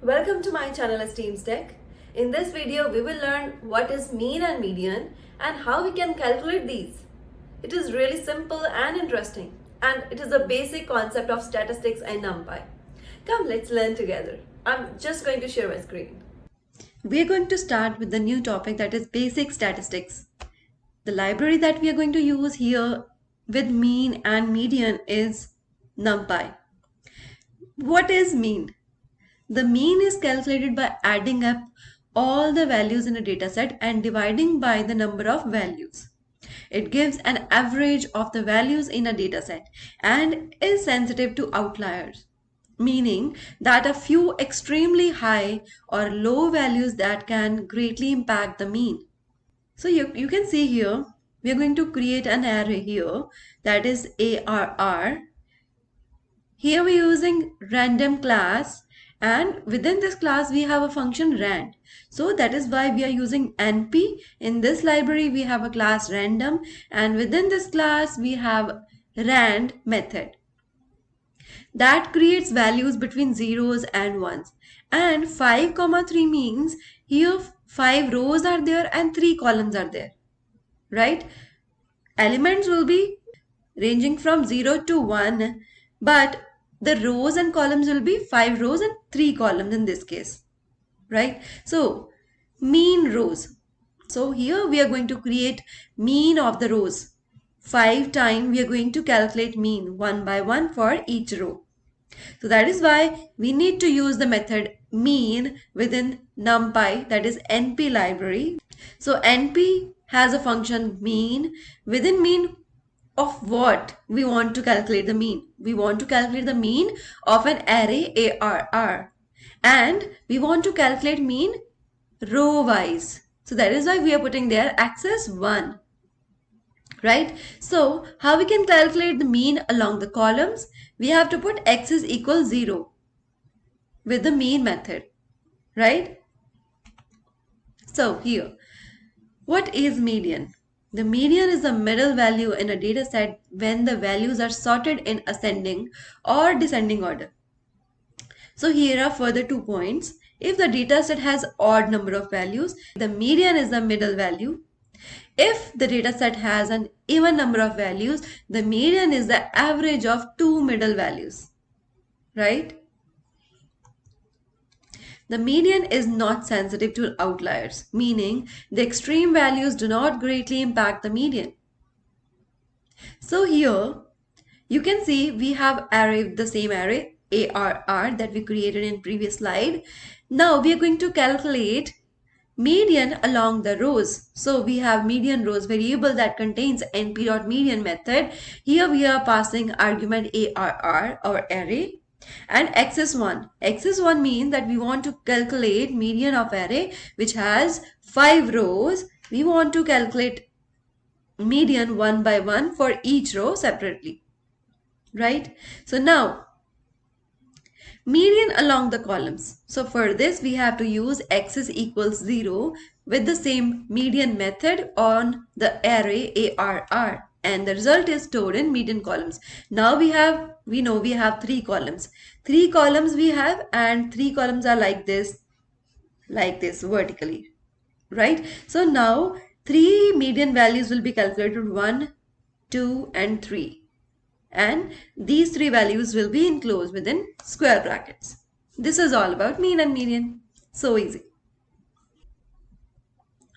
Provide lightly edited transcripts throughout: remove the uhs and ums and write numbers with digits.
Welcome to my channel Esteems Tech. In this video, we will learn what is mean and median and how we can calculate these. It is really simple and interesting, and it is a basic concept of statistics and NumPy. Come, let's learn together. I'm just going to share my screen. We are going to start with the new topic, that is basic statistics. The library that we are going to use here with mean and median is NumPy. What is mean? The mean is calculated by adding up all the values in a dataset and dividing by the number of values. It gives an average of the values in a dataset and is sensitive to outliers, meaning that a few extremely high or low values that can greatly impact the mean. So you can see here, we are going to create an array here, that is ARR. Here we are using random class, and within this class we have a function rand. So that is why we are using NP. In this library we have a class random, and within this class we have rand method that creates values between zeros and ones. And 5 comma 3 means here 5 rows are there and 3 columns are there, right? Elements will be ranging from 0 to 1, but the rows and columns will be 5 rows and 3 columns in this case, right? So mean rows. So here we are going to create mean of the rows. 5 times we are going to calculate mean one by one for each row. So that is why we need to use the method mean within NumPy, that is NP library. So NP has a function mean. Within mean of what we want to calculate the mean? We want to calculate the mean of an array ARR, and we want to calculate mean row wise. So that is why we are putting there axis 1. Right? So how we can calculate the mean along the columns? We have to put x is equal 0 with the mean method, right? So here, what is median? The median is the middle value in a data set when the values are sorted in ascending or descending order. So here are further 2 points. If the data set has odd number of values, the median is the middle value. If the dataset has an even number of values, the median is the average of 2 middle values, right? The median is not sensitive to outliers, meaning the extreme values do not greatly impact the median. So here you can see we have the same array ARR that we created in previous slide. Now we are going to calculate median along the rows. So we have median rows variable that contains np.median method. Here we are passing argument ARR, our array, and axis1. Axis1 means that we want to calculate median of array which has 5 rows. We want to calculate median one by one for each row separately, right? So now median along the columns. So for this we have to use x is equals 0 with the same median method on the array ARR, and the result is stored in median columns. Now we know we have 3 columns. 3 columns we have, and 3 columns are like this vertically, right? So now 3 median values will be calculated, 1, 2 and 3. And these 3 values will be enclosed within square brackets. This is all about mean and median. So easy.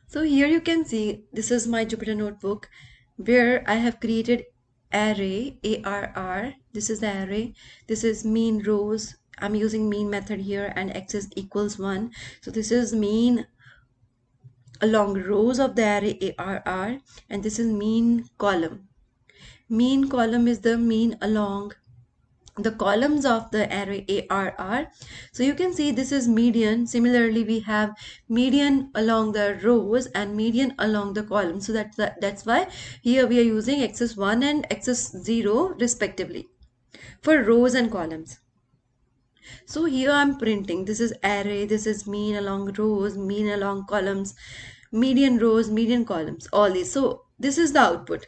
So here you can see this is my Jupyter notebook where I have created array ARR. This is the array. This is mean rows. I'm using mean method here, and x is equals 1. So this is mean along rows of the array ARR, and this is mean column. Mean column is the mean along the columns of the array ARR. So you can see this is median. Similarly, we have median along the rows and median along the columns. So that's why here we are using axis 1 and axis 0 respectively for rows and columns. So here I'm printing, this is array, this is mean along rows, mean along columns, median rows, median columns, all these. So this is the output.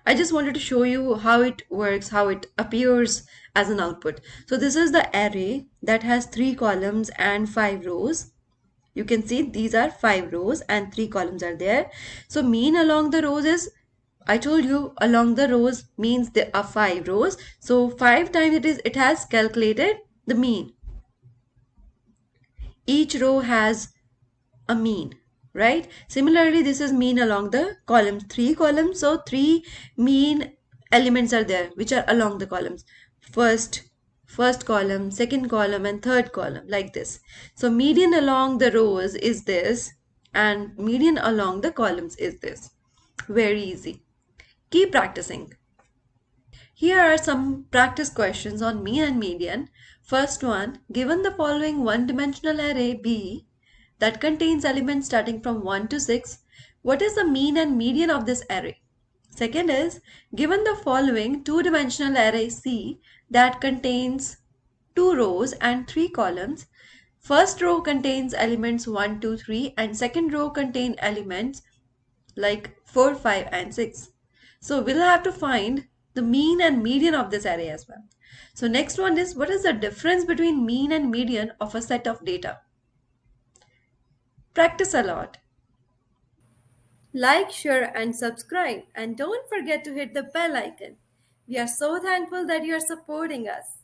I just wanted to show you how it works, how it appears as an output. So this is the array that has 3 columns and 5 rows. You can see these are 5 rows and 3 columns are there. So mean along the rows is, I told you along the rows means there are 5 rows. So 5 times it has calculated the mean. Each row has a mean, right? Similarly, this is mean along the columns, 3 columns. So 3 mean elements are there which are along the columns. First column, second column, and third column, like this. So median along the rows is this, and median along the columns is this. Very easy. Keep practicing. Here are some practice questions on mean and median. First one, given the following one-dimensional array B that contains elements starting from 1 to 6, what is the mean and median of this array? Second is, given the following two-dimensional array C that contains 2 rows and 3 columns, first row contains elements 1, 2, 3, and second row contain elements like 4, 5, and 6. So we'll have to find the mean and median of this array as well. So next one is, what is the difference between mean and median of a set of data? Practice a lot. Like, share, and subscribe. And don't forget to hit the bell icon. We are so thankful that you are supporting us.